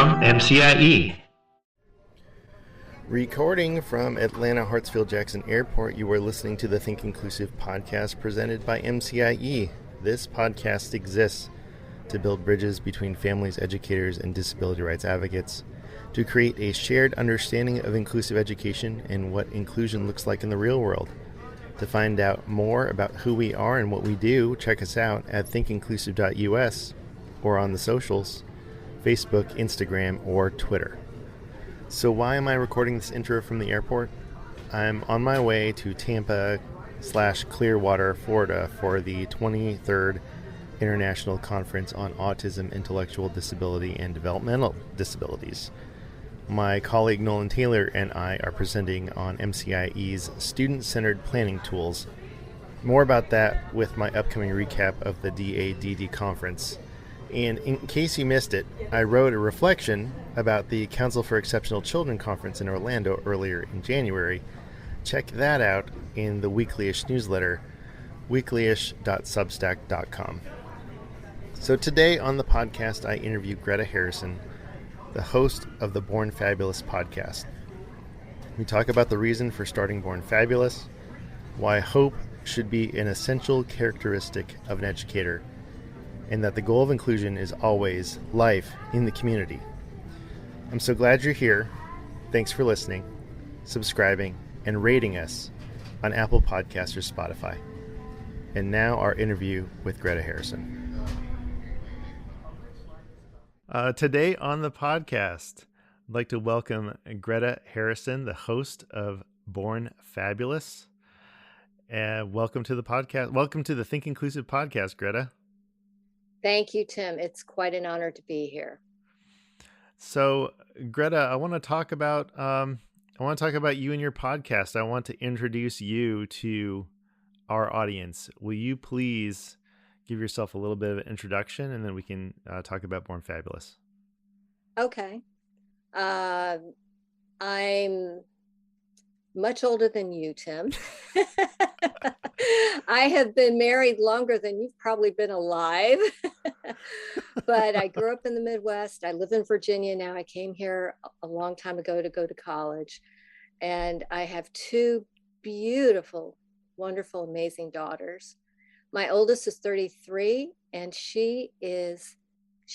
from MCIE. Recording from Atlanta Hartsfield-Jackson Airport, you are listening to the Think Inclusive podcast presented by MCIE. This podcast exists to build bridges between families, educators, and disability rights advocates, to create a shared understanding of inclusive education and what inclusion looks like in the real world. To find out more about who we are and what we do, check us out at thinkinclusive.us or on the socials, Facebook, Instagram, or Twitter. So why am I recording this intro from the airport? I'm on my way to Tampa/Clearwater, Florida for the 23rd International Conference on Autism, Intellectual Disability, and Developmental Disabilities. My colleague Nolan Taylor and I are presenting on MCIE's Student-Centered Planning Tools. More about that with my upcoming recap of the DADD conference. And in case you missed it, I wrote a reflection about the Council for Exceptional Children conference in Orlando earlier in January. Check that out in the Weekly-ish newsletter, weeklyish.substack.com. So today on the podcast, I interview Greta Harrison, the host of the Born Fabulous podcast. We talk about the reason for starting Born Fabulous, why hope should be an essential characteristic of an educator, and that the goal of inclusion is always life in the community. I'm so glad you're here. Thanks for listening, subscribing, and rating us on Apple Podcasts or Spotify. And now our interview with Greta Harrison. Today on the podcast, I'd like to welcome Greta Harrison, the host of Born Fabulous. Welcome to the podcast. Welcome to the Think Inclusive podcast, Greta. Thank you, Tim. It's quite an honor to be here. So, Greta, I want to talk about you and your podcast. I want to introduce you to our audience. Will you please give yourself a little bit of an introduction, and then we can talk about Born Fabulous? Okay. I'm much older than you, Tim. I have been married longer than you've probably been alive. But I grew up in the Midwest. I live in Virginia now. I came here a long time ago to go to college. And I have two beautiful, wonderful, amazing daughters. My oldest is 33, and she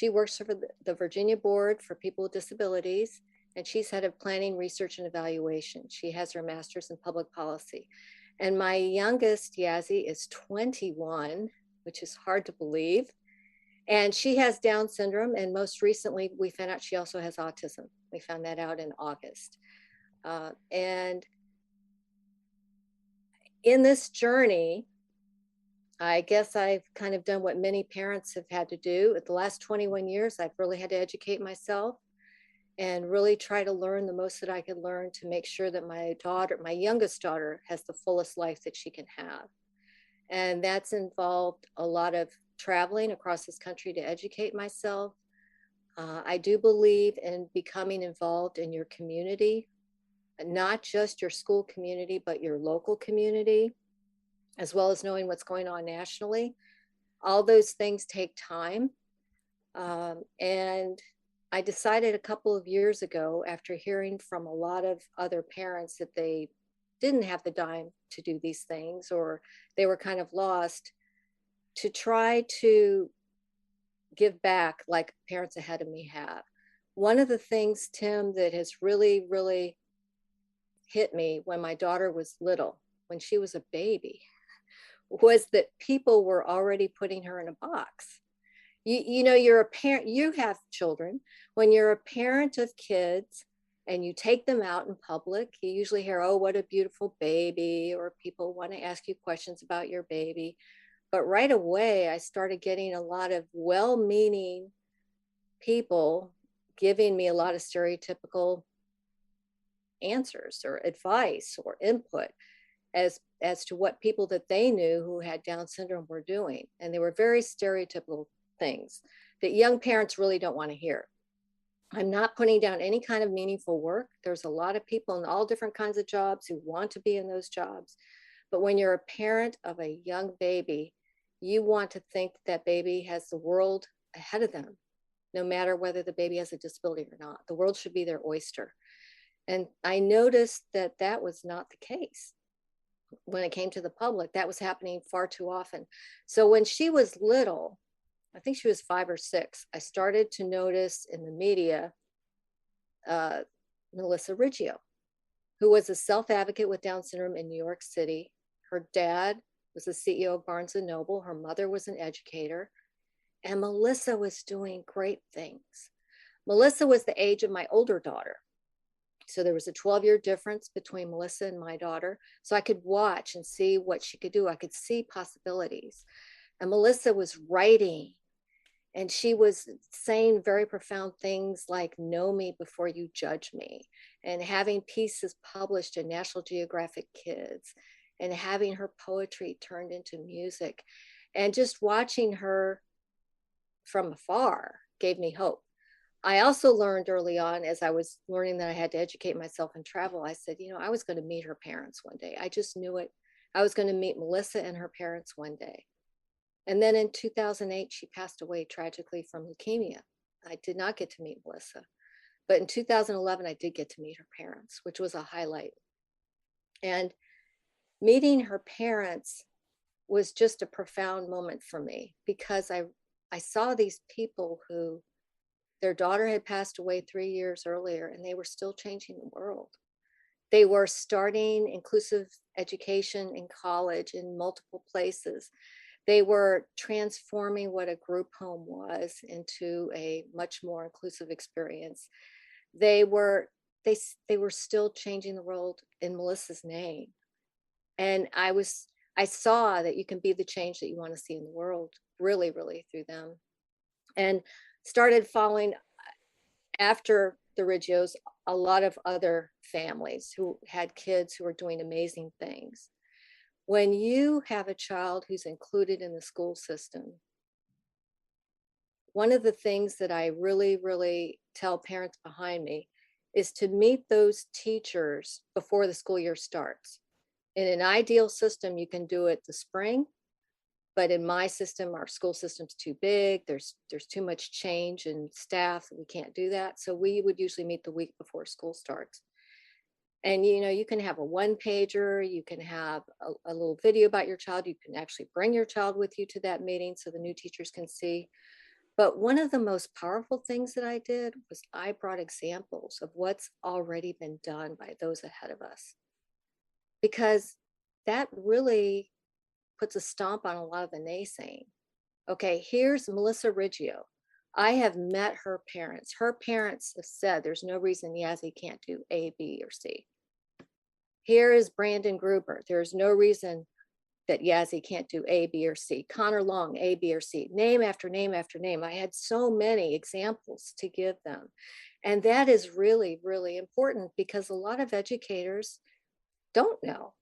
works for the Virginia Board for People with Disabilities, and she's head of planning, research, and evaluation. She has her master's in public policy. And my youngest, Yazzie, is 21, which is hard to believe. And she has Down syndrome. And most recently, we found out she also has autism. We found that out in August. And in this journey, I guess I've kind of done what many parents have had to do. At the last 21 years, I've really had to educate myself and really try to learn the most that I could learn to make sure that my youngest daughter, has the fullest life that she can have. And that's involved a lot of traveling across this country to educate myself. I do believe in becoming involved in your community, not just your school community, but your local community, as well as knowing what's going on nationally. All those things take time. And I decided a couple of years ago, after hearing from a lot of other parents that they didn't have the dime to do these things, or they were kind of lost, to try to give back like parents ahead of me have. One of the things, Tim, that has really, really hit me when my daughter was little, when she was a baby, was that people were already putting her in a box. You know, you're a parent, you have children. When you're a parent of kids and you take them out in public, you usually hear, oh, what a beautiful baby, or people want to ask you questions about your baby. But right away, I started getting a lot of well-meaning people giving me a lot of stereotypical answers or advice or input as to what people that they knew who had Down syndrome were doing. And they were very stereotypical things that young parents really don't want to hear. I'm not putting down any kind of meaningful work. There's a lot of people in all different kinds of jobs who want to be in those jobs. But when you're a parent of a young baby, you want to think that baby has the world ahead of them. no matter whether the baby has a disability or not. The world should be their oyster. And I noticed that that was not the case when it came to the public. That was happening far too often. So when she was little, I think she was 5 or 6, I started to notice in the media uh, Melissa Riggio, who was a self-advocate with Down syndrome in New York City. Her dad was the CEO of Barnes and Noble. Her mother was an educator. And Melissa was doing great things. Melissa was the age of my older daughter. So there was a 12-year difference between Melissa and my daughter. So I could watch and see what she could do. I could see possibilities. And Melissa was writing, and she was saying very profound things like, know me before you judge me, and having pieces published in National Geographic Kids, and having her poetry turned into music. And just watching her from afar gave me hope. I also learned early on, as I was learning that I had to educate myself and travel, I said, I was going to meet her parents one day. I just knew it. I was going to meet Melissa and her parents one day. And then in 2008, she passed away tragically from leukemia. I did not get to meet Melissa. But in 2011, I did get to meet her parents, which was a highlight. And meeting her parents was just a profound moment for me, because I saw these people who, their daughter had passed away 3 years earlier, and they were still changing the world. They were starting inclusive education in college in multiple places. They were transforming what a group home was into a much more inclusive experience. They were still changing the world in Melissa's name. And I saw that you can be the change that you want to see in the world, really, really through them. And started following, after the Riggios, a lot of other families who had kids who were doing amazing things. When you have a child who's included in the school system, one of the things that I really, really tell parents behind me is to meet those teachers before the school year starts. In an ideal system, you can do it the spring, but in my system, our school system's too big. There's too much change in staff. We can't do that. So we would usually meet the week before school starts. And you can have a one-pager, you can have a little video about your child, you can actually bring your child with you to that meeting so the new teachers can see. But one of the most powerful things that I did was I brought examples of what's already been done by those ahead of us, because that really puts a stomp on a lot of the naysaying. Okay, here's Melissa Riggio. I have met her parents. Her parents have said there's no reason Yazzie can't do A, B, or C. Here is Brandon Gruber. There's no reason that Yazzie can't do A, B, or C. Connor Long, A, B, or C. Name after name after name. I had so many examples to give them. And that is really, really important, because a lot of educators don't know.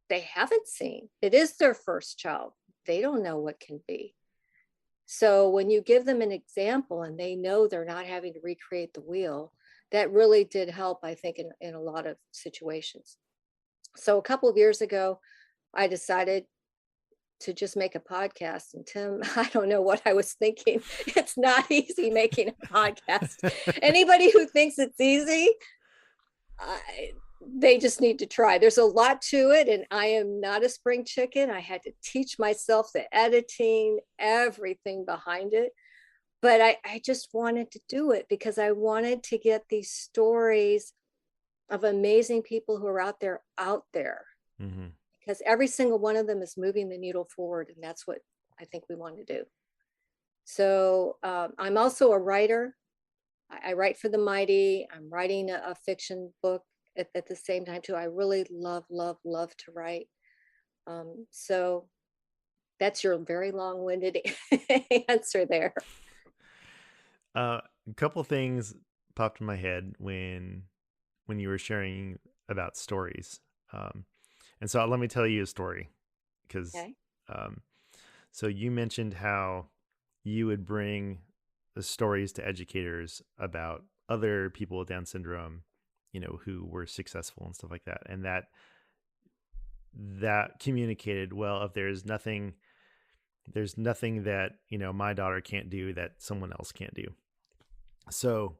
They haven't seen. It is their first child. They don't know what can be. So when you give them an example and they know they're not having to recreate the wheel, that really did help, I think, in a lot of situations. So a couple of years ago, I decided to just make a podcast. And Tim, I don't know what I was thinking. It's not easy making a podcast. Anybody who thinks it's easy, they just need to try. There's a lot to it, and I am not a spring chicken. I had to teach myself the editing, everything behind it. But I just wanted to do it because I wanted to get these stories of amazing people who are out there. Mm-hmm. Because every single one of them is moving the needle forward, and that's what I think we want to do. So I'm also a writer. I write for the Mighty. I'm writing a fiction book at the same time too. I really love to write. So that's your very long-winded answer there. A couple things popped in my head when you were sharing about stories. And so let me tell you a story, because okay. So you mentioned how you would bring the stories to educators about other people with Down syndrome, who were successful and stuff like that. And that communicated, well, if there's nothing that, my daughter can't do that someone else can't do. So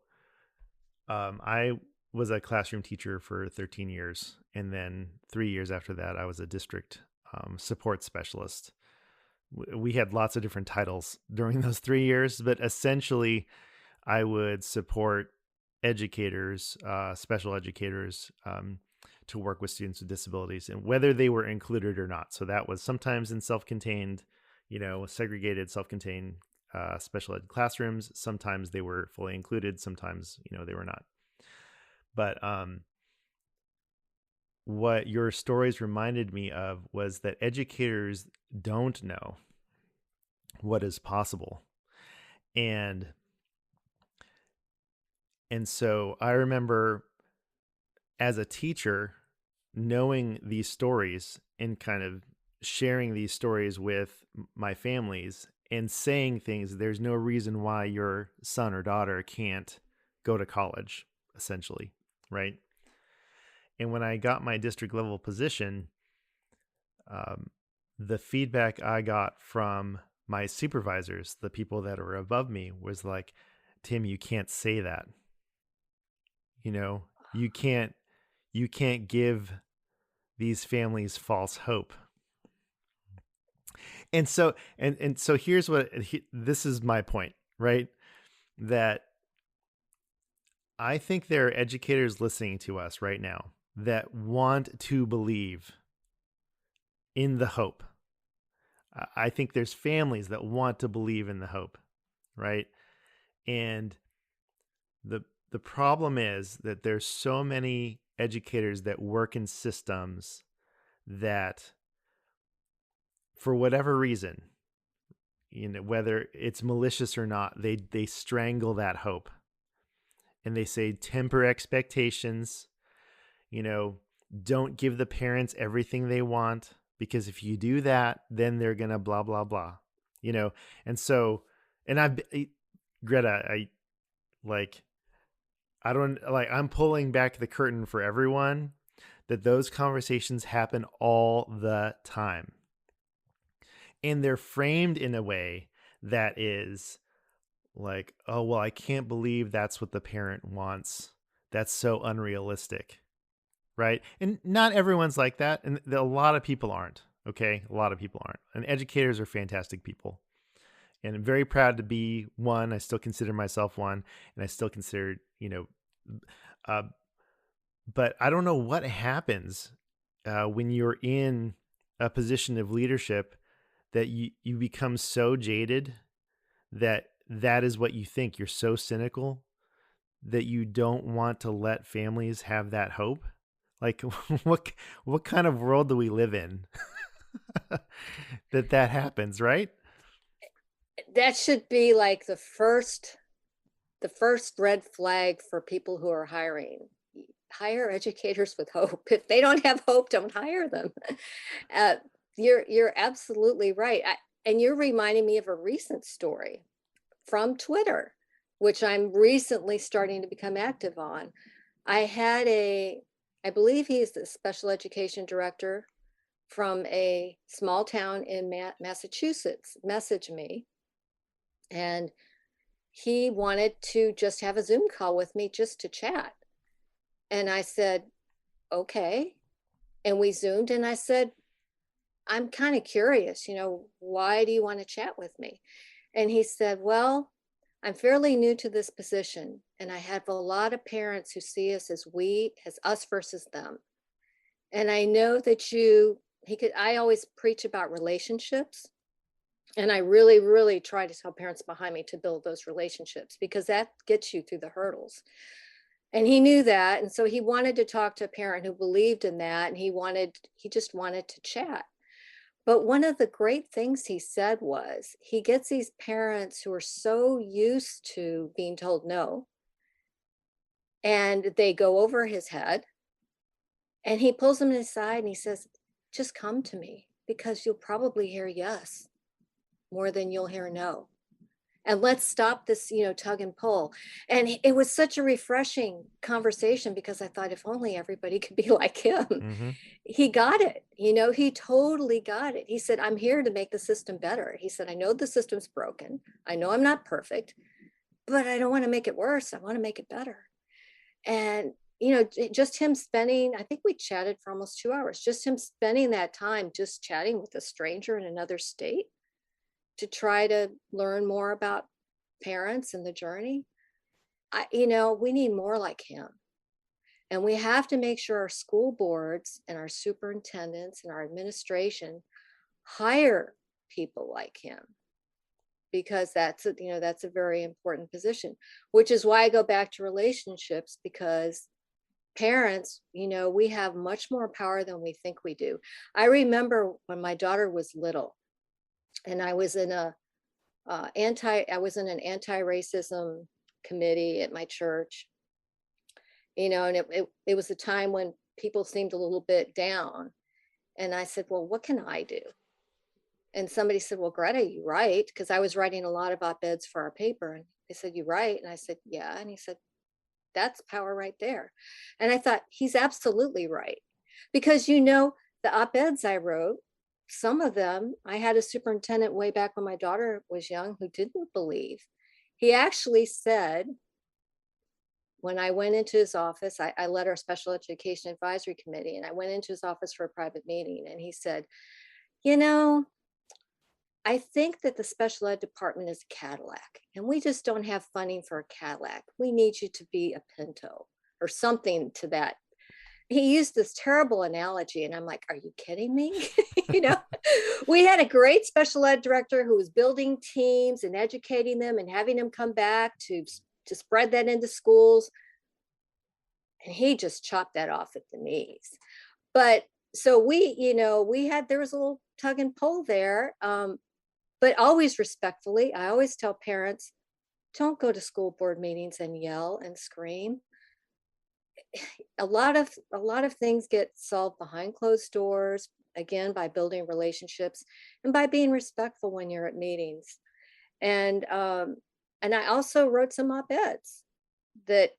I was a classroom teacher for 13 years. And then 3 years after that, I was a district support specialist. We had lots of different titles during those 3 years, but essentially, I would support educators, special educators, to work with students with disabilities and whether they were included or not. So that was sometimes in self contained, segregated, self contained special ed classrooms. Sometimes they were fully included, sometimes, they were not. But what your stories reminded me of was that educators don't know what is possible. And so I remember as a teacher knowing these stories and kind of sharing these stories with my families and saying things, there's no reason why your son or daughter can't go to college, essentially, right? And when I got my district level position, the feedback I got from my supervisors, the people that are above me, was like, Tim, you can't say that. You can't give these families false hope. And so here's this is my point, right? That I think there are educators listening to us right now that want to believe in the hope. I think there's families that want to believe in the hope, right? And the problem is that there's so many educators that work in systems that, for whatever reason, whether it's malicious or not, they strangle that hope. And they say, temper expectations, don't give the parents everything they want, because if you do that, then they're going to blah, blah, blah, And so, and Greta, I'm pulling back the curtain for everyone that those conversations happen all the time. And they're framed in a way that is like, oh, well, I can't believe that's what the parent wants. That's so unrealistic. Right. And not everyone's like that. And a lot of people aren't. Okay. A lot of people aren't. And educators are fantastic people. And I'm very proud to be one. I still consider myself one. And I still consider, but I don't know what happens when you're in a position of leadership that you become so jaded that is what you think. You're so cynical that you don't want to let families have that hope. Like, what kind of world do we live in that happens, right? That should be like the first red flag for people who are hiring. Hire educators with hope. If they don't have hope, don't hire them. You're absolutely right. And you're reminding me of a recent story from Twitter, which I'm recently starting to become active on. I believe he's the special education director from a small town in Massachusetts, message me. And he wanted to just have a Zoom call with me just to chat. And I said, okay. And we Zoomed, and I said, I'm kind of curious, why do you want to chat with me? And he said, well, I'm fairly new to this position, and I have a lot of parents who see us as us versus them. And I know that I always preach about relationships. And I really, really try to tell parents behind me to build those relationships, because that gets you through the hurdles. And he knew that. And so he wanted to talk to a parent who believed in that. And he just wanted to chat. But one of the great things he said was, he gets these parents who are so used to being told no, and they go over his head, and he pulls them aside and he says, just come to me, because you'll probably hear yes more than you'll hear no. And let's stop this, tug and pull. And it was such a refreshing conversation, because I thought, if only everybody could be like him. Mm-hmm. He got it. He totally got it. He said, I'm here to make the system better. He said, I know the system's broken. I know I'm not perfect, but I don't want to make it worse. I want to make it better. And, you know, just him spending, I think we chatted for almost 2 hours, just him spending that time just chatting with a stranger in another state to try to learn more about parents and the journey. You know, we need more like him. And we have to make sure our school boards and our superintendents and our administration hire people like him, because that's a very important position, which is why I go back to relationships, because parents, we have much more power than we think we do. I remember when my daughter was little, and I was in an anti-racism committee at my church, and it was a time when people seemed a little bit down. And I said, well, what can I do? And somebody said, well, Greta, you write, because I was writing a lot of op-eds for our paper. And they said, you write? And I said, yeah. And he said, that's power right there. And I thought, he's absolutely right. Because, the op-eds I wrote, some of them, I had a superintendent way back when my daughter was young who didn't believe. He actually said, when I went into his office, I led our special education advisory committee, and I went into his office for a private meeting. And he said, I think that the special ed department is a Cadillac, and we just don't have funding for a Cadillac. We need you to be a Pinto or something to that. He used this terrible analogy, and I'm like, are you kidding me? We had a great special ed director who was building teams and educating them and having them come back to spread that into schools. And he just chopped that off at the knees. But so there was a little tug and pull there. But always respectfully. I always tell parents, don't go to school board meetings and yell and scream. A lot of things get solved behind closed doors, again, by building relationships and by being respectful when you're at meetings. And I also wrote some op-eds that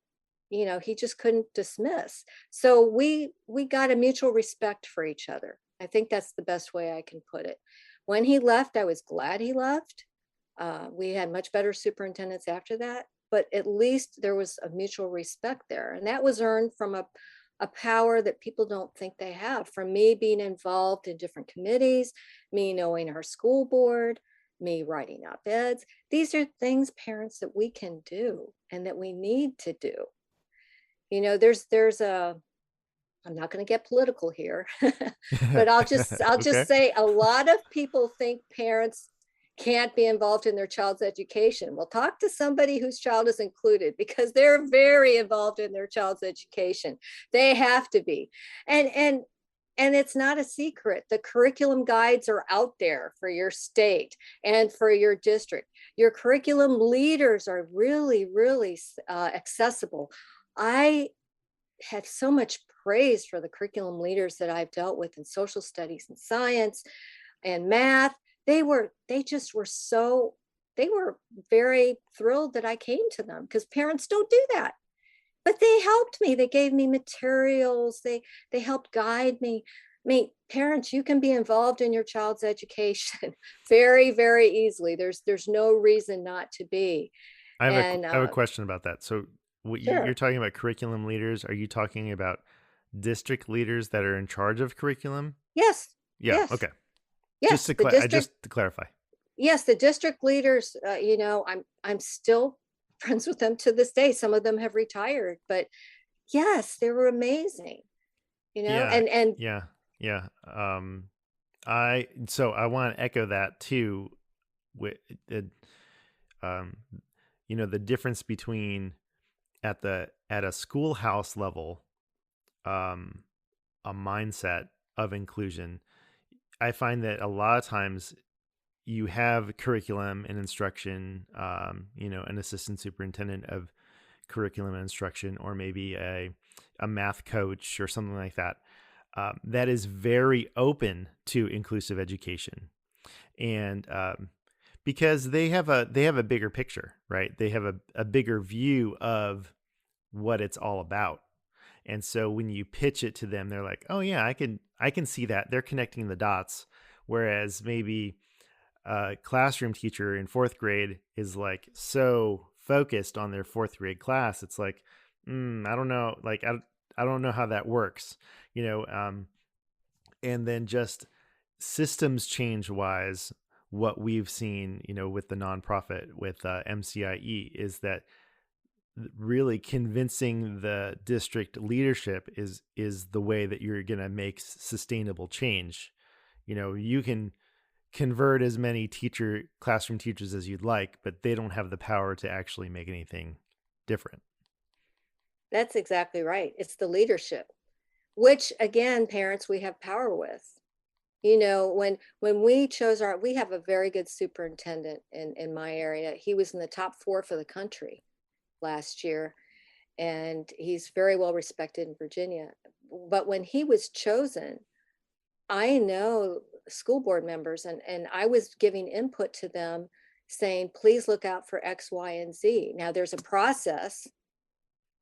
he just couldn't dismiss. So we got a mutual respect for each other. I think that's the best way I can put it. When he left, I was glad he left. We had much better superintendents after that, but at least there was a mutual respect there. And that was earned from a power that people don't think they have, from me being involved in different committees, me knowing our school board, me writing op-eds. These are things, parents, that we can do and that we need to do. I'm not going to get political here, but I'll just Okay. say a lot of people think parents can't be involved in their child's education. Well, talk to somebody whose child is included, because they're very involved in their child's education. They have to be. And it's not a secret. The curriculum guides are out there for your state and for your district. Your curriculum leaders are really, really accessible. I had so much praise for the curriculum leaders that I've dealt with in social studies and science and math. They were very thrilled that I came to them, because parents don't do that. But they helped me. They gave me materials. They helped guide me. I mean, parents, you can be involved in your child's education very, very easily. There's no reason not to be. I have a question about that. So Sure. you're talking about curriculum leaders. Are you talking about district leaders that are in charge of curriculum? Yes. Yeah. Yes. Okay. Yes. Just to clarify. Yes, the district leaders. I'm still friends with them to this day. Some of them have retired, but yes, they were amazing. Yeah. And Yeah. Yeah. I want to echo that too. With um, the difference between at a schoolhouse level, a mindset of inclusion. I find that a lot of times you have curriculum and instruction, an assistant superintendent of curriculum and instruction, or maybe a math coach or something like that, that is very open to inclusive education. And because they have a bigger picture, right? They have a bigger view of what it's all about. And so when you pitch it to them, they're like, "Oh yeah, I can see that." They're connecting the dots. Whereas maybe a classroom teacher in fourth grade is like so focused on their fourth grade class, it's like, I don't know, like I don't know how that works, you know. And then just systems change wise, what we've seen, you know, with the nonprofit with MCIE is that really convincing the district leadership is the way that you're going to make sustainable change. You know, you can convert as many classroom teachers as you'd like, but they don't have the power to actually make anything different. That's exactly right. It's the leadership, which again, parents, we have power with. You know, when we chose we have a very good superintendent in my area. He was in the top 4 for the country last year, and he's very well respected in Virginia. But when he was chosen, I know school board members, and I was giving input to them saying, please look out for X, Y, and Z. Now there's a process,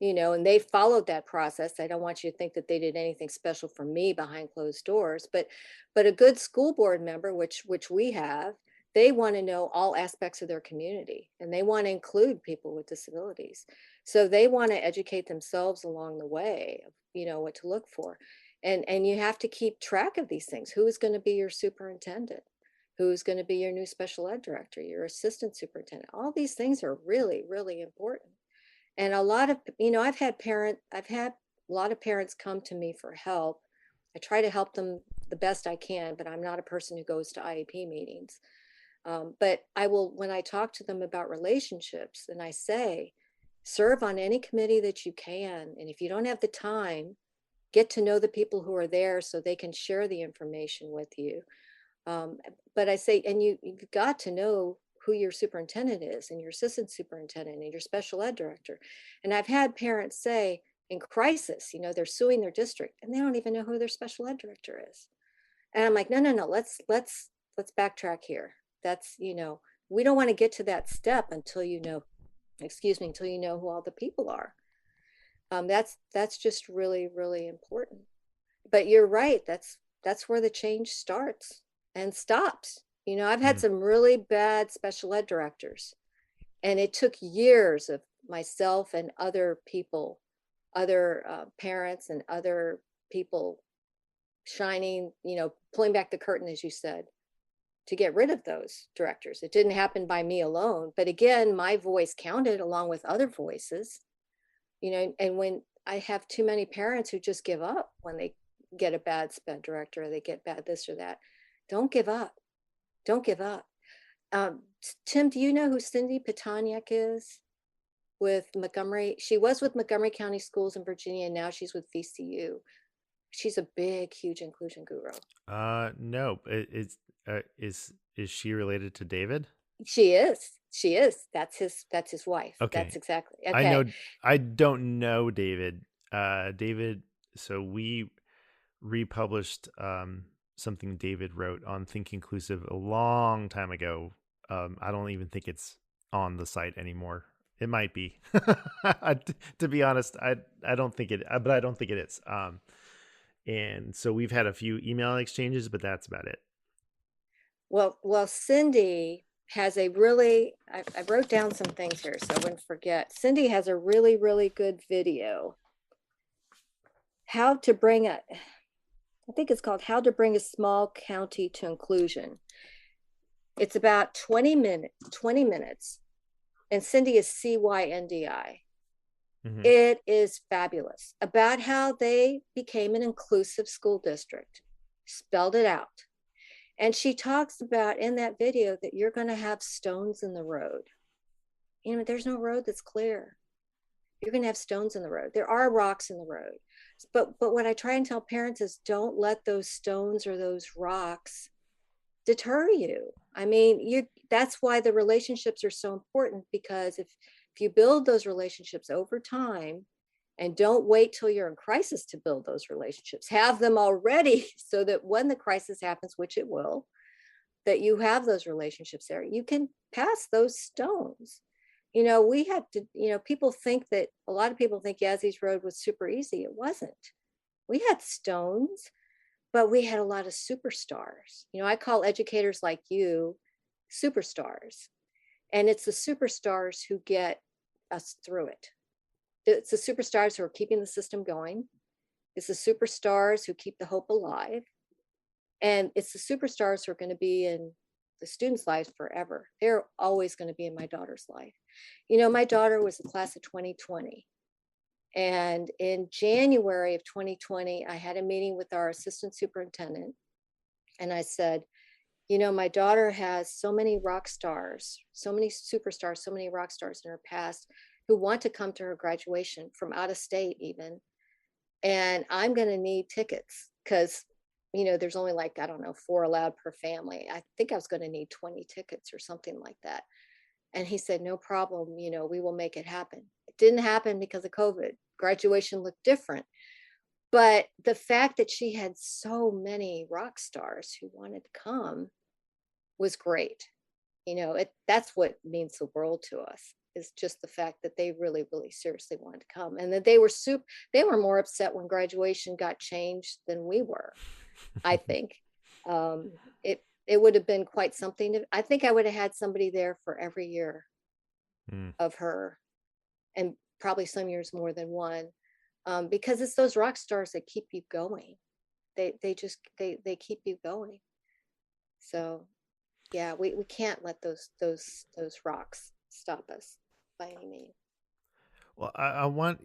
you know, and they followed that process. I don't want you to think that they did anything special for me behind closed doors, but a good school board member, which we have, they want to know all aspects of their community, and they want to include people with disabilities. So they want to educate themselves along the way of, you know, what to look for. And you have to keep track of these things. Who is going to be your superintendent? Who's going to be your new special ed director, your assistant superintendent? All these things are really, really important. And a lot of, you know, I've had a lot of parents come to me for help. I try to help them the best I can, but I'm not a person who goes to IEP meetings. But I will, when I talk to them about relationships, and I say, serve on any committee that you can. And if you don't have the time, get to know the people who are there so they can share the information with you. But I say, and you've got to know who your superintendent is, and your assistant superintendent, and your special ed director. And I've had parents say in crisis, you know, they're suing their district and they don't even know who their special ed director is. And I'm like, no, let's backtrack here. That's, you know, we don't want to get to that step until you know, until you know who all the people are. That's just really, really important. But you're right. That's where the change starts and stops. You know, I've had some really bad special ed directors, and it took years of myself and other people, other parents and other people shining, you know, pulling back the curtain, as you said, to get rid of those directors. It didn't happen by me alone, but again, my voice counted along with other voices, you know. And when I have too many parents who just give up when they get a bad sped director, or they get bad this or that, don't give up. Don't give up. Tim, do you know who Cindy Petaniak is with Montgomery? She was with Montgomery County Schools in Virginia, and now she's with VCU. She's a big, huge inclusion guru. No. Is she related to David? She is. She is. That's his wife. Okay. That's exactly. Okay. I don't know David. David. So we republished something David wrote on Think Inclusive a long time ago. I don't even think it's on the site anymore. It might be. To be honest, I don't think it, but I don't think it is. And so we've had a few email exchanges, but that's about it. Well, Cindy has a really, I wrote down some things here so I wouldn't forget. Cindy has a really, really good video. I think it's called How to Bring a Small County to Inclusion. It's about 20 minutes. And Cindy is CYNDI. Mm-hmm. It is fabulous about how they became an inclusive school district, spelled it out. And she talks about in that video that you're going to have stones in the road. You know, there's no road that's clear. You're going to have stones in the road. There are rocks in the road. But what I try and tell parents is don't let those stones or those rocks deter you. I mean, that's why the relationships are so important, because if you build those relationships over time, and don't wait till you're in crisis to build those relationships, have them already so that when the crisis happens, which it will, that you have those relationships there, you can pass those stones. You know, we had to, you know, a lot of people think Yazie's Road was super easy. It wasn't. We had stones, but we had a lot of superstars. You know, I call educators like you superstars. And it's the superstars who get us through it. It's the superstars who are keeping the system going. It's the superstars who keep the hope alive. And it's the superstars who are going to be in the students' lives forever. They're always going to be in my daughter's life. My daughter was the class of 2020. And in January of 2020, I had a meeting with our assistant superintendent. And I said, my daughter has so many rock stars, so many superstars, so many rock stars in her past who want to come to her graduation from out of state even. And I'm going to need tickets because, there's only like, I don't know, 4 allowed per family. I think I was going to need 20 tickets or something like that. And he said, no problem, we will make it happen. It didn't happen because of COVID. Graduation looked different. But the fact that she had so many rock stars who wanted to come was great. That's what means the world to us, is just the fact that they really, really seriously wanted to come. And that they were more upset when graduation got changed than we were, I think. It would have been quite something. I think I would have had somebody there for every year of her, and probably some years more than one, because it's those rock stars that keep you going. They keep you going. So yeah, we can't let those rocks stop us by any means. Well, I want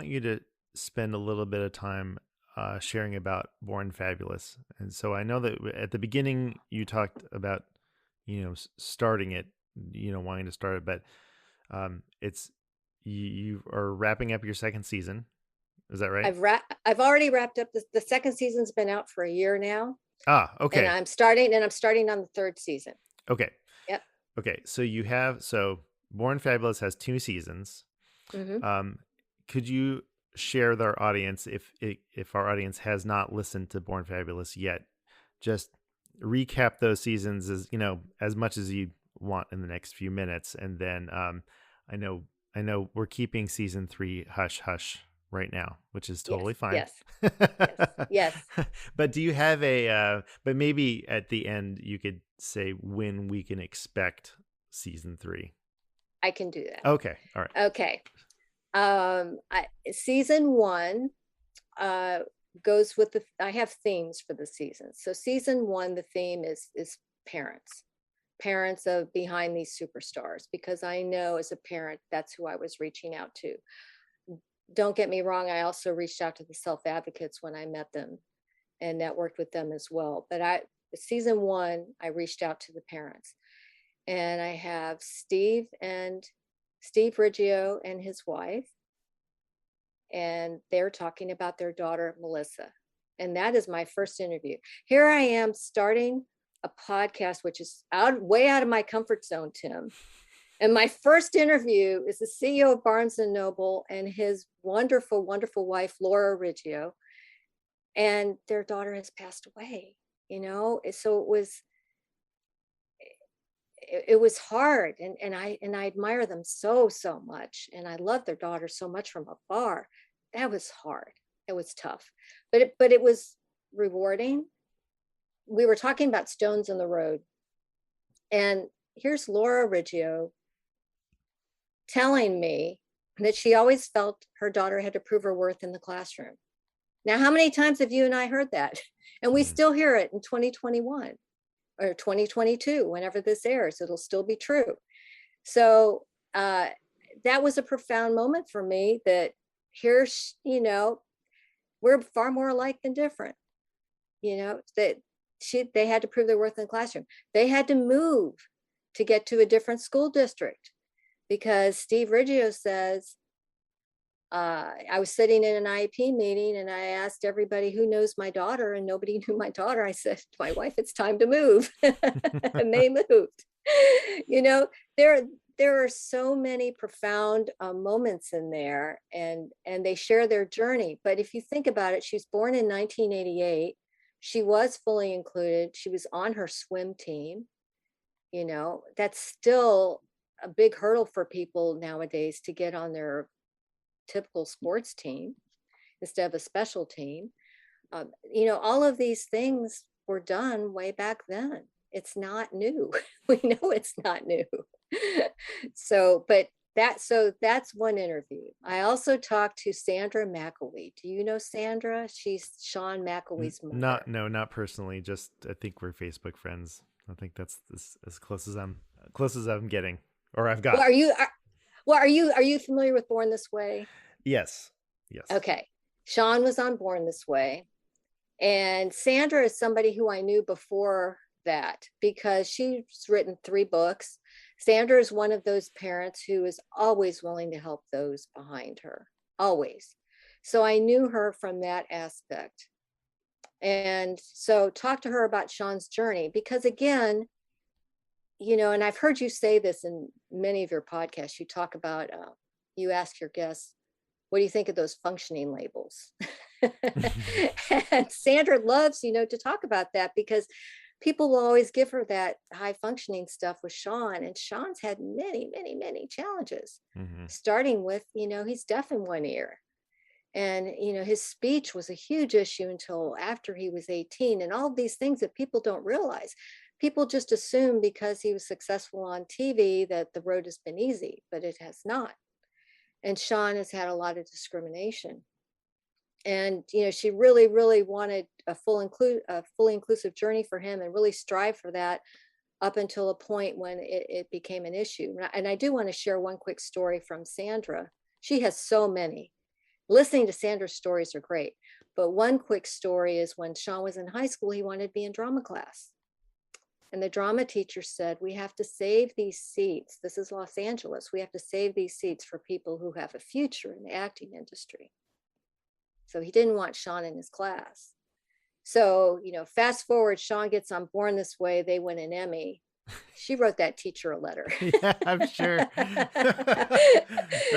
you to spend a little bit of time sharing about Born Fabulous. And so I know that at the beginning you talked about, starting it, wanting to start it, but it's, you are wrapping up your second season. Is that right? I've already wrapped up. The second season's been out for a year now. Okay. And I'm starting on the third season. Okay. Yep. Okay. So Born Fabulous has 2 seasons. Mm-hmm. Could you share with our audience, if our audience has not listened to Born Fabulous yet, just recap those seasons as much as you want in the next few minutes, and then I know we're keeping season 3 hush hush right now, which is totally fine. Yes. But do you have but maybe at the end you could say when we can expect season 3? I can do that. Okay. All right. Okay. Season 1 goes with I have themes for the season. So season 1, the theme is parents of behind these superstars, because I know as a parent, that's who I was reaching out to. Don't get me wrong, I also reached out to the self-advocates when I met them and networked with them as well. But season 1, I reached out to the parents. And I have Steve Riggio and his wife. And they're talking about their daughter, Melissa. And that is my first interview. Here I am starting a podcast, which is way out of my comfort zone, Tim. And my first interview is the CEO of Barnes & Noble and his wonderful, wonderful wife, Laura Riggio. And their daughter has passed away, So it was hard. And I admire them so much. And I love their daughter so much from afar. That was hard. It was tough. But it was rewarding. We were talking about stones in the road. And here's Laura Riggio telling me that she always felt her daughter had to prove her worth in the classroom. Now, how many times have you and I heard that? And we still hear it in 2021 or 2022, whenever this airs, it'll still be true. So that was a profound moment for me, that here's, we're far more alike than different, that they had to prove their worth in the classroom. They had to move to get to a different school district, because Steve Riggio says, I was sitting in an IEP meeting and I asked everybody who knows my daughter, and nobody knew my daughter. I said to my wife, it's time to move. And they moved. There are so many profound moments in there, and they share their journey. But if you think about it, she was born in 1988. She was fully included. She was on her swim team. That's still a big hurdle for people nowadays to get on their typical sports team instead of a special team. All of these things were done way back then. It's not new. We know it's not new. So, but that's one interview. I also talked to Sandra McElwee. Do you know Sandra? She's Sean McElwee's mother. Not personally. Just I think we're Facebook friends. I think that's as close as I'm getting, or I've got. Are you familiar with Born This Way? Yes. Okay. Sean was on Born This Way, and Sandra is somebody who I knew before that because she's written 3 books. Sandra is one of those parents who is always willing to help those behind her, always. So I knew her from that aspect. And so talk to her about Sean's journey, because again, and I've heard you say this in many of your podcasts, you talk about, you ask your guests, what do you think of those functioning labels? And Sandra loves, to talk about that because people will always give her that high functioning stuff with Sean. And Sean's had many, many, many challenges, starting with, he's deaf in one ear. And, his speech was a huge issue until after he was 18, and all these things that people don't realize. People just assume because he was successful on TV that the road has been easy, but it has not. And Sean has had a lot of discrimination. And, she really, really wanted a fully inclusive journey for him and really strive for that up until a point when it became an issue. And I do want to share one quick story from Sandra. She has so many. Listening to Sandra's stories are great. But one quick story is when Sean was in high school, he wanted to be in drama class. And the drama teacher said, we have to save these seats. This is Los Angeles. We have to save these seats for people who have a future in the acting industry. So he didn't want Sean in his class. So, fast forward, Sean gets on Born This Way. They win an Emmy. She wrote that teacher a letter. Yeah, I'm sure.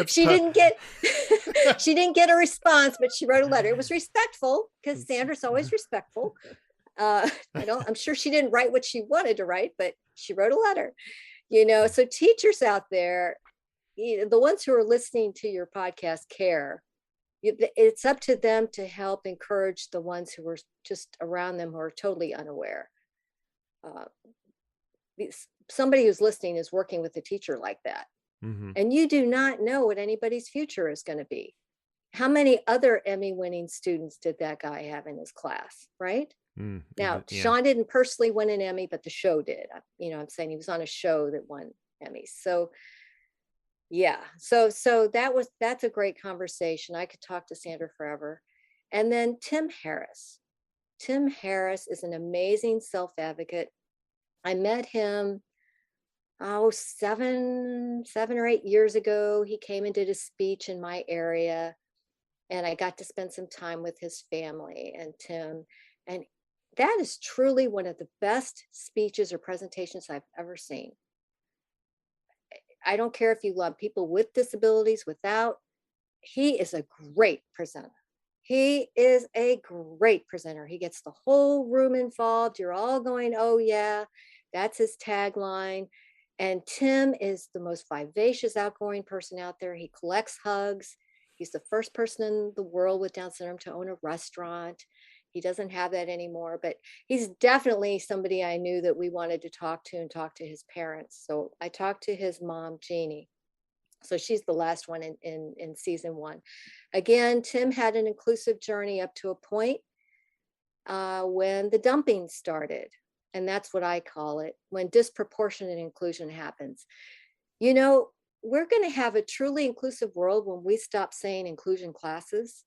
She didn't get a response, but she wrote a letter. It was respectful because Sandra's always respectful. I'm sure she didn't write what she wanted to write, but she wrote a letter. So teachers out there, the ones who are listening to your podcast care. It's up to them to help encourage the ones who are just around them who are totally unaware. Somebody who's listening is working with a teacher like that. And you do not know what anybody's future is going to be. How many other Emmy winning students did that guy have in his class, right? Now, yeah. Sean didn't personally win an Emmy, but the show did. I'm saying he was on a show that won Emmys. So yeah, so that's a great conversation. I could talk to Sandra forever. And then Tim Harris. Tim Harris is an amazing self-advocate. I met him, 7 or 8 years ago. He came and did a speech in my area, and I got to spend some time with his family and Tim. And that is truly one of the best speeches or presentations I've ever seen. I don't care if you love people with disabilities, without. He is a great presenter. He is a great presenter. He gets the whole room involved. You're all going, oh yeah, that's his tagline. And Tim is the most vivacious, outgoing person out there. He collects hugs. He's the first person in the world with Down syndrome to own a restaurant. He doesn't have that anymore, but he's definitely somebody I knew that we wanted to talk to and talk to his parents. So I talked to his mom, Jeannie. So she's the last one in season 1. Again, Tim had an inclusive journey up to a point when the dumping started. And that's what I call it, when disproportionate inclusion happens. We're going to have a truly inclusive world when we stop saying inclusion classes.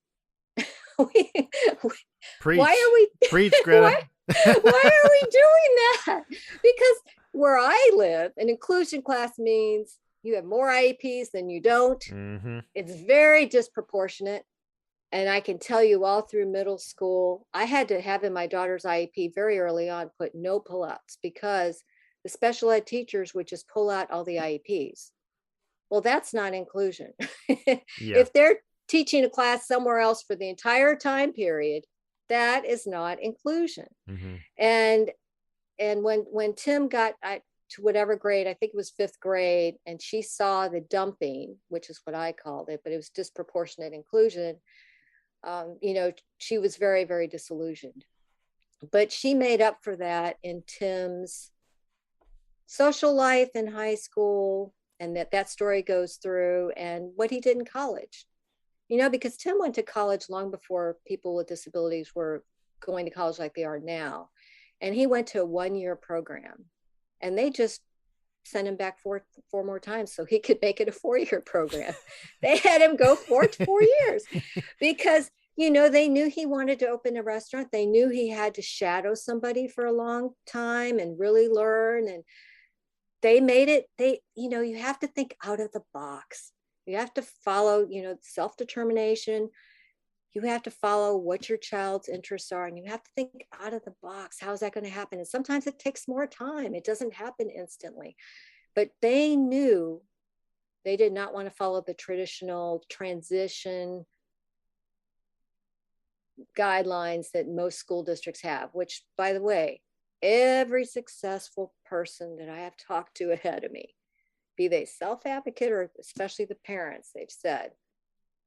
Preach. Why are we preach, Greta? why are we doing that? Because where I live, an inclusion class means you have more IEPs than you don't. It's very disproportionate. And I can tell you, all through middle school, I had to have in my daughter's IEP very early on put no pull-outs, because the special ed teachers would just pull out all the IEPs. Well, that's not inclusion. Yeah. If they're teaching a class somewhere else for the entire time period, that is not inclusion. And when Tim got to whatever grade, I think it was 5th grade, and she saw the dumping, which is what I called it, but it was disproportionate inclusion. She was very, very disillusioned. But she made up for that in Tim's social life in high school and that story goes through, and what he did in college. Because Tim went to college long before people with disabilities were going to college like they are now. And he went to a 1-year program, and they just sent him back four more times so he could make it a 4-year program. They had him go 4 years because, they knew he wanted to open a restaurant. They knew he had to shadow somebody for a long time and really learn. And they made it, you have to think out of the box. You have to follow, self-determination. You have to follow what your child's interests are, and you have to think out of the box. How is that going to happen? And sometimes it takes more time. It doesn't happen instantly. But they knew they did not want to follow the traditional transition guidelines that most school districts have, which, by the way, every successful person that I have talked to ahead of me, be they self-advocate or especially the parents, they've said,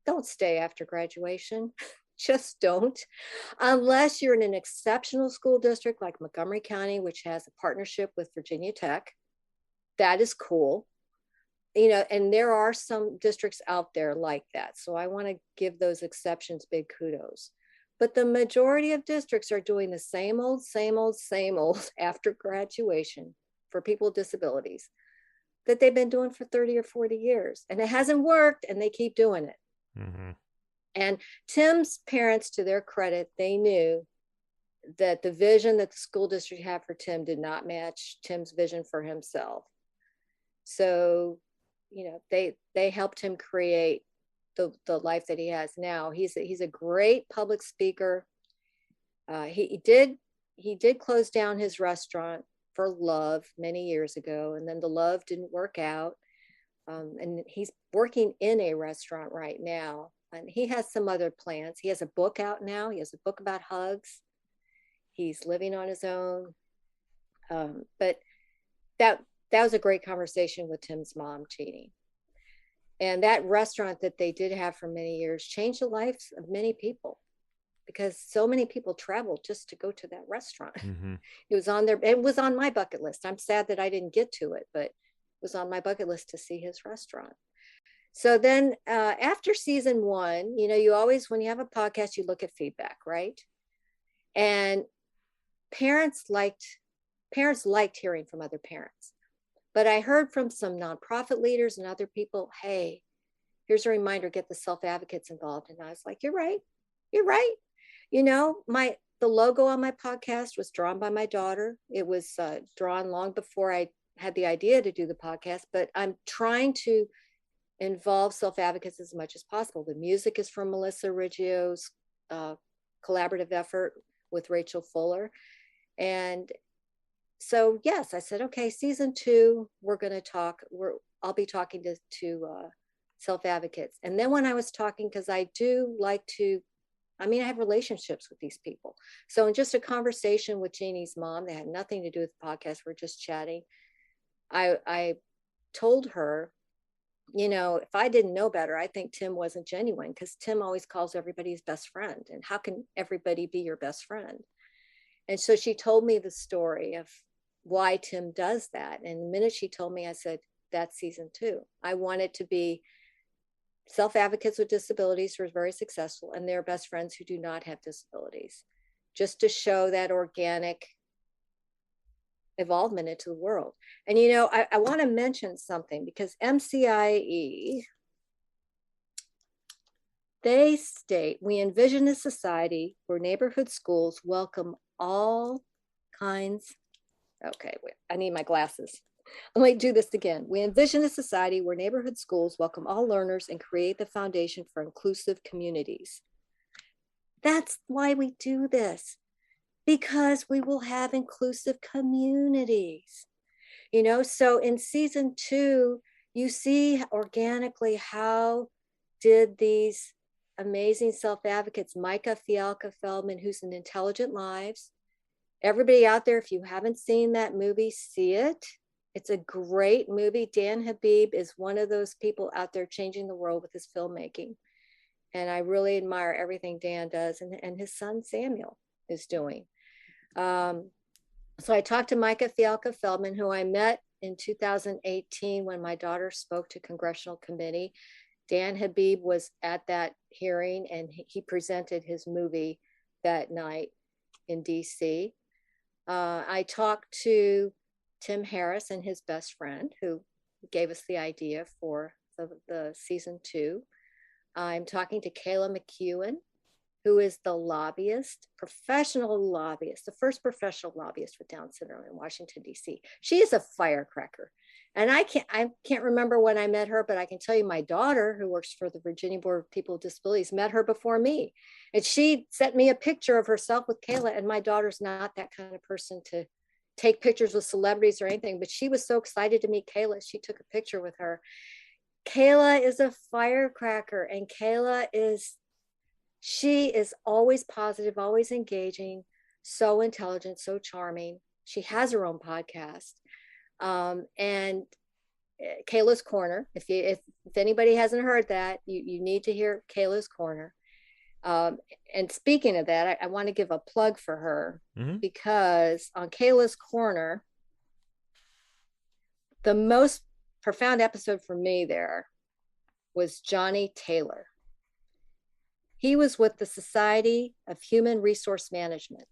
don't stay after graduation. Just don't. Unless you're in an exceptional school district like Montgomery County, which has a partnership with Virginia Tech. That is cool. And there are some districts out there like that. So I want to give those exceptions big kudos. But the majority of districts are doing the same old after graduation for people with disabilities that they've been doing for 30 or 40 years. And it hasn't worked, and they keep doing it. Mm-hmm. And Tim's parents, to their credit, they knew that the vision that the school district had for Tim did not match Tim's vision for himself. So, they helped him create the life that he has now. He's a great public speaker. He did close down his restaurant for love many years ago, and then the love didn't work out. And he's working in a restaurant right now, and he has some other plans. He has a book out now. He has a book about hugs. He's living on his own. But that was a great conversation with Tim's mom, Jeannie. And that restaurant that they did have for many years changed the lives of many people, because so many people traveled just to go to that restaurant. Mm-hmm. It was on my bucket list. I'm sad that I didn't get to it, but it was on my bucket list to see his restaurant. So then after season 1, you always, when you have a podcast, you look at feedback, right? And parents liked hearing from other parents. But I heard from some nonprofit leaders and other people, hey, here's a reminder, get the self-advocates involved. And I was like, you're right. The logo on my podcast was drawn by my daughter. It was drawn long before I had the idea to do the podcast, but I'm trying to involve self-advocates as much as possible. The music is from Melissa Riggio's collaborative effort with Rachel Fuller. And so, yes, I said, okay, season 2, we're going to talk. I'll be talking to self-advocates. And then when I was talking, because I do like to, I have relationships with these people. So in just a conversation with Jeannie's mom, that had nothing to do with the podcast, we're just chatting. I told her, if I didn't know better, I think Tim wasn't genuine, because Tim always calls everybody his best friend. And how can everybody be your best friend? And so she told me the story of why Tim does that. And the minute she told me, I said, that's season 2. I want it to be self-advocates with disabilities who are very successful and their best friends who do not have disabilities, just to show that organic evolvement into the world. And, I want to mention something, because MCIE, they state, we envision a society where neighborhood schools welcome all kinds. Okay, wait, I need my glasses. Let me do this again. We envision a society where neighborhood schools welcome all learners and create the foundation for inclusive communities. That's why we do this, because we will have inclusive communities. So in season 2, you see organically how did these amazing self-advocates, Micah Fialka Feldman, who's in Intelligent Lives. Everybody out there, if you haven't seen that movie, see it. It's a great movie. Dan Habib is one of those people out there changing the world with his filmmaking. And I really admire everything Dan does, and his son Samuel is doing. So I talked to Micah Fialka Feldman, who I met in 2018 when my daughter spoke to congressional committee. Dan Habib was at that hearing, and he presented his movie that night in DC. I talked to Tim Harris and his best friend, who gave us the idea for the season 2. I'm talking to Kayla McEwen, who is the lobbyist, professional lobbyist, the first professional lobbyist with Down syndrome in Washington, D.C. She is a firecracker. And I can't remember when I met her, but I can tell you my daughter, who works for the Virginia Board of People with Disabilities, met her before me. And she sent me a picture of herself with Kayla, and my daughter's not that kind of person to take pictures with celebrities or anything, but she was so excited to meet Kayla, she took a picture with her. Kayla is a firecracker, and she is always positive, always engaging, so intelligent, so charming. She has her own podcast. And Kayla's Corner, if anybody hasn't heard that, you need to hear Kayla's Corner. And speaking of that, I want to give a plug for her, because on Kayla's Corner, the most profound episode for me there was Johnny Taylor. He was with the Society of Human Resource Management.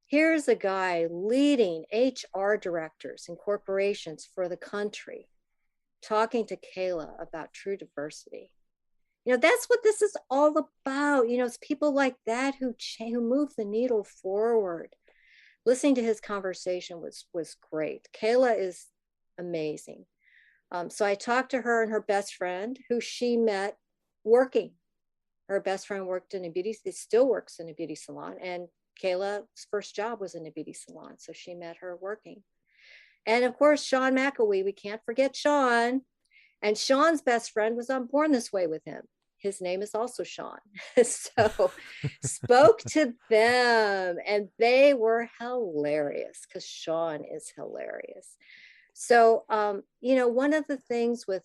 Here's a guy leading HR directors in corporations for the country, talking to Kayla about true diversity. That's what this is all about. It's people like that who move the needle forward. Listening to his conversation was great. Kayla is amazing. So I talked to her and her best friend, who she met working. Her best friend still works in a beauty salon, and Kayla's first job was in a beauty salon, so she met her working. And of course, Sean McElwee, we can't forget Sean. And Sean's best friend was on Born This Way with him. His name is also Sean. So spoke to them, and they were hilarious, because Sean is hilarious. So, one of the things with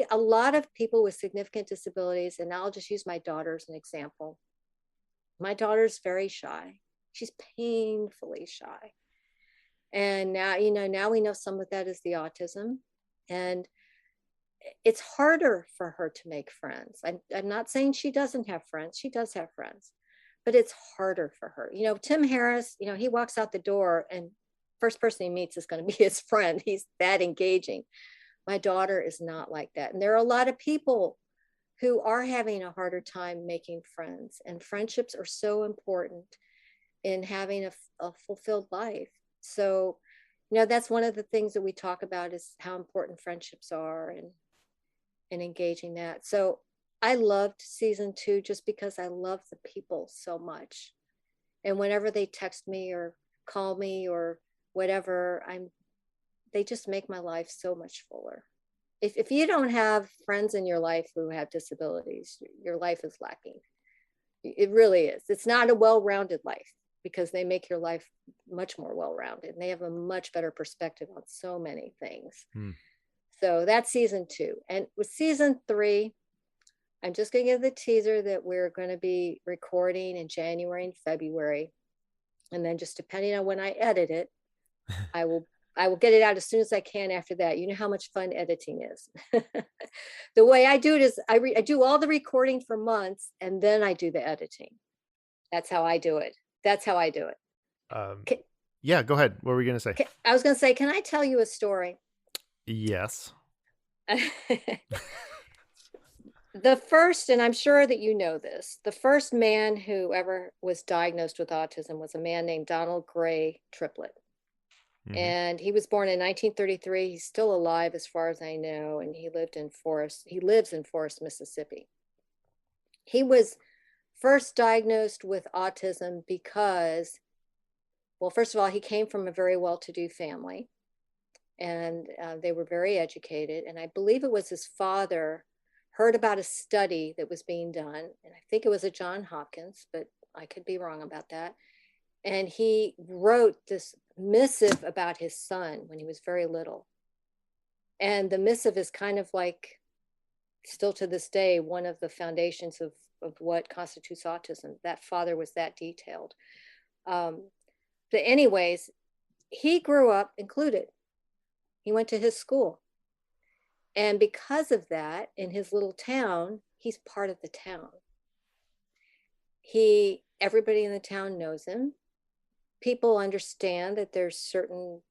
a lot of people with significant disabilities, and I'll just use my daughter as an example. My daughter's very shy. She's painfully shy. And now, now we know some of that is the autism. And it's harder for her to make friends. I'm not saying she doesn't have friends. She does have friends, but it's harder for her. Tim Harris, he walks out the door, and first person he meets is going to be his friend. He's that engaging. My daughter is not like that. And there are a lot of people who are having a harder time making friends, and friendships are so important in having a fulfilled life. So, that's one of the things that we talk about, is how important friendships are, and engaging that. So I loved season 2 just because I love the people so much. And whenever they text me or call me or whatever, they just make my life so much fuller. If you don't have friends in your life who have disabilities, your life is lacking. It really is. It's not a well-rounded life, because they make your life much more well-rounded, and they have a much better perspective on so many things. So that's season 2. And with season 3, I'm just going to give the teaser that we're going to be recording in January and February. And then, just depending on when I edit it, I will get it out as soon as I can after that. You know how much fun editing is. The way I do it is I do all the recording for months, and then I do the editing. That's how I do it. Yeah, go ahead. What were we going to say? I was going to say, can I tell you a story? Yes. The first, and I'm sure that you know this, the first man who ever was diagnosed with autism was a man named Donald Gray Triplett. And he was born in 1933. He's still alive as far as I know. And he lives in Forest, Mississippi. He was first diagnosed with autism because, well, first of all, he came from a very well-to-do family, and they were very educated. And I believe it was his father heard about a study that was being done. And I think it was at Johns Hopkins, but I could be wrong about that. And he wrote this missive about his son when he was very little. And the missive is kind of like, still to this day, one of the foundations of what constitutes autism. That father was that detailed. But anyways, he grew up included. He went to his school. And because of that, in his little town, he's part of the town. Everybody in the town knows him. People understand that there's certain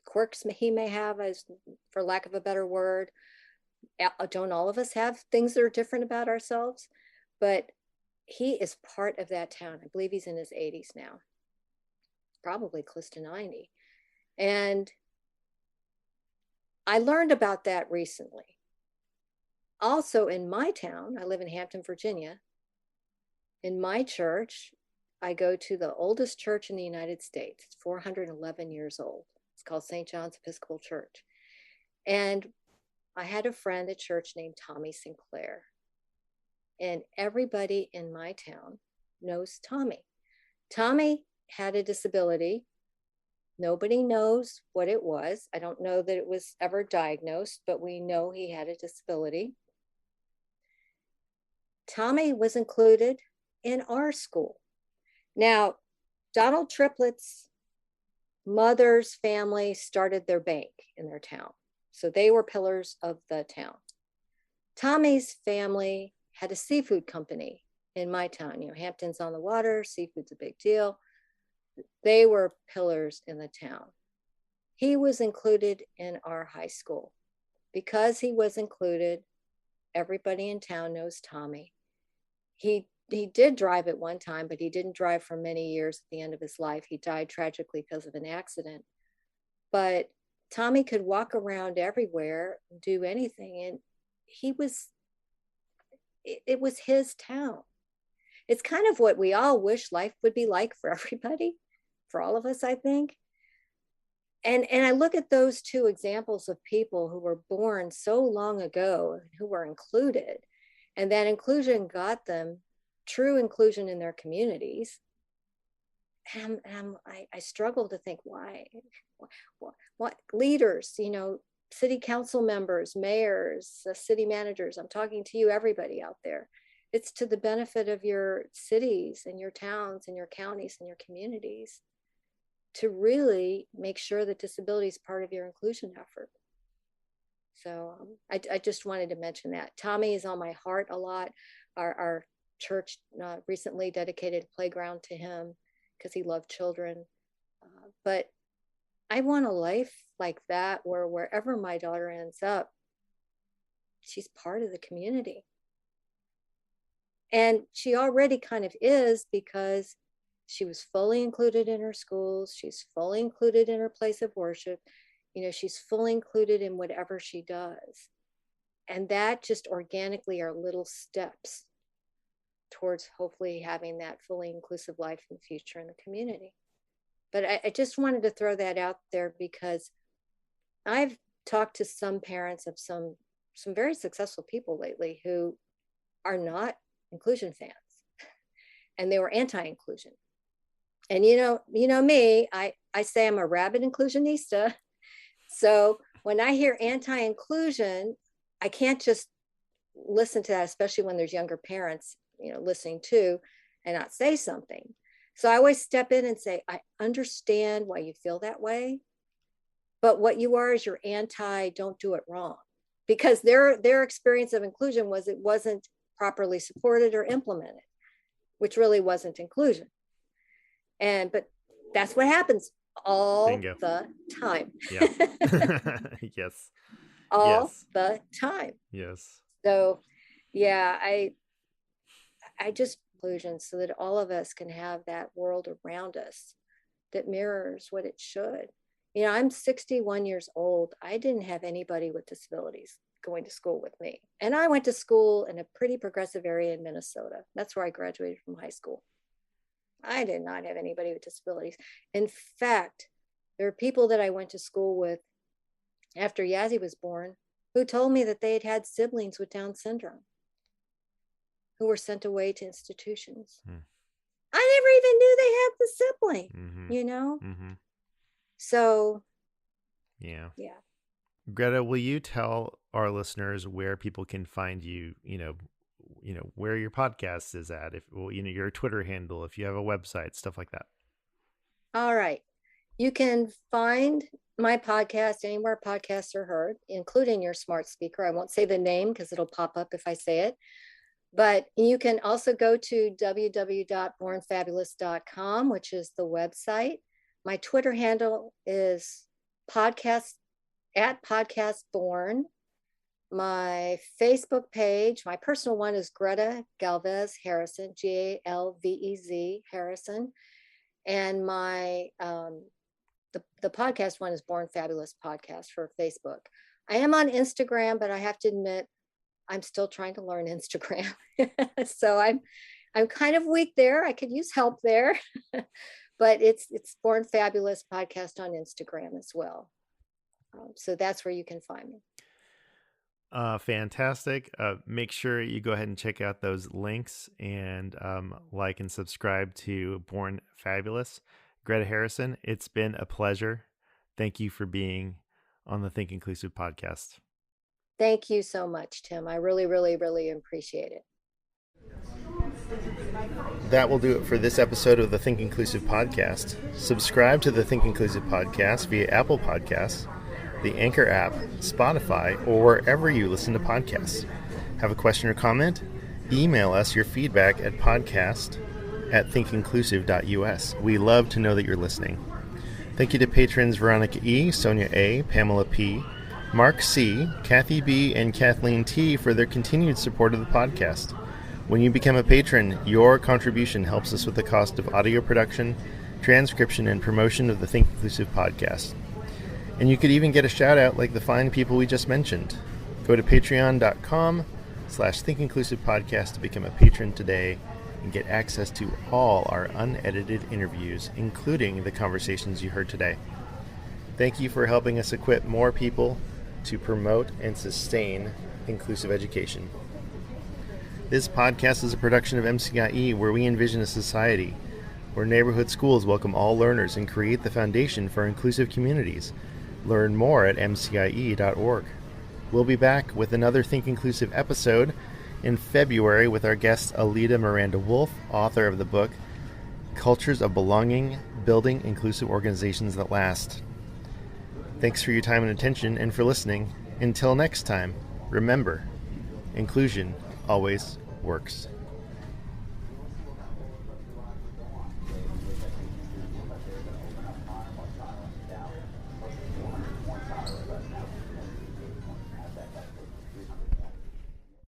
quirks he may have, as for lack of a better word. Don't all of us have things that are different about ourselves? But he is part of that town. I believe he's in his 80s now, probably close to 90. And I learned about that recently. Also, in my town, I live in Hampton, Virginia. In my church, I go to the oldest church in the United States. It's 411 years old. It's called St. John's Episcopal Church. And I had a friend at church named Tommy Sinclair. And everybody in my town knows Tommy. Tommy had a disability. Nobody knows what it was. I don't know that it was ever diagnosed, but we know he had a disability. Tommy was included in our school. Now, Donald Triplett's mother's family started their bank in their town. So they were pillars of the town. Tommy's family had a seafood company in my town. Hampton's on the water, seafood's a big deal. They were pillars in the town. He was included in our high school. Because he was included, everybody in town knows Tommy. He did drive at one time, but he didn't drive for many years at the end of his life. He died tragically because of an accident. But Tommy could walk around everywhere, do anything, and it was his town. It's kind of what we all wish life would be like for everybody, for all of us, I think. And I look at those two examples of people who were born so long ago, who were included, and that inclusion got them true inclusion in their communities. And I struggle to think why. What leaders, city council members, mayors, city managers, I'm talking to you, everybody out there. It's to the benefit of your cities and your towns and your counties and your communities to really make sure that disability is part of your inclusion effort. So I just wanted to mention that. Tommy is on my heart a lot. Our church recently dedicated a playground to him because he loved children. But I want a life like that where wherever my daughter ends up, she's part of the community. And she already kind of is, because she was fully included in her schools. She's fully included in her place of worship. She's fully included in whatever she does. And that just organically are little steps towards hopefully having that fully inclusive life in the future in the community. But I just wanted to throw that out there because I've talked to some parents of some very successful people lately who are not inclusion fans, and they were anti-inclusion. And me, I say I'm a rabid inclusionista. So when I hear anti-inclusion, I can't just listen to that, especially when there's younger parents, listening to, and not say something. So I always step in and say, I understand why you feel that way, but what you are is you're anti, don't do it wrong. Because their experience of inclusion was it wasn't properly supported or implemented, which really wasn't inclusion. But that's what happens all Bingo. the time. Yeah. Yes. All the time. Yes. So yeah, I just inclusion so that all of us can have that world around us that mirrors what it should. I'm 61 years old. I didn't have anybody with disabilities going to school with me. And I went to school in a pretty progressive area in Minnesota. That's where I graduated from high school. I did not have anybody with disabilities. In fact, there are people that I went to school with after Yazzie was born who told me that they had had siblings with Down syndrome who were sent away to institutions. I never even knew they had the sibling, Mm-hmm. So, yeah. Greta, will you tell our listeners where people can find you, where your podcast is at, if your Twitter handle, if you have a website, stuff like that? All right. You can find my podcast anywhere podcasts are heard, including your smart speaker. I won't say the name because it'll pop up if I say it. But you can also go to www.bornfabulous.com, which is the website. My Twitter handle is podcast @podcastborn. My Facebook page, my personal one is Greta Galvez Harrison, Galvez Harrison. And my the podcast one is Born Fabulous Podcast for Facebook. I am on Instagram, but I have to admit, I'm still trying to learn Instagram. So I'm kind of weak there. I could use help there. But it's Born Fabulous Podcast on Instagram as well. So that's where you can find me. Fantastic. Make sure you go ahead and check out those links and like and subscribe to Born Fabulous. Greta Harrison, it's been a pleasure. Thank you for being on the Think Inclusive podcast. Thank you so much, Tim. I really, really, really appreciate it. That will do it for this episode of the Think Inclusive podcast. Subscribe to the Think Inclusive podcast via Apple Podcasts, the Anchor app, Spotify, or wherever you listen to podcasts. Have a question or comment? Email us your feedback at podcast@thinkinclusive.us. We love to know that you're listening. Thank you to patrons Veronica E., Sonia A., Pamela P., Mark C., Kathy B., and Kathleen T. for their continued support of the podcast. When you become a patron, your contribution helps us with the cost of audio production, transcription, and promotion of the Think Inclusive podcast. And you could even get a shout out like the fine people we just mentioned. Go to patreon.com/thinkinclusivepodcast to become a patron today and get access to all our unedited interviews, including the conversations you heard today. Thank you for helping us equip more people to promote and sustain inclusive education. This podcast is a production of MCIE, where we envision a society where neighborhood schools welcome all learners and create the foundation for inclusive communities. Learn more at mcie.org. We'll be back with another Think Inclusive episode in February with our guest Alida Miranda Wolf, author of the book Cultures of Belonging, Building Inclusive Organizations That Last. Thanks for your time and attention and for listening. Until next time, remember, inclusion always works.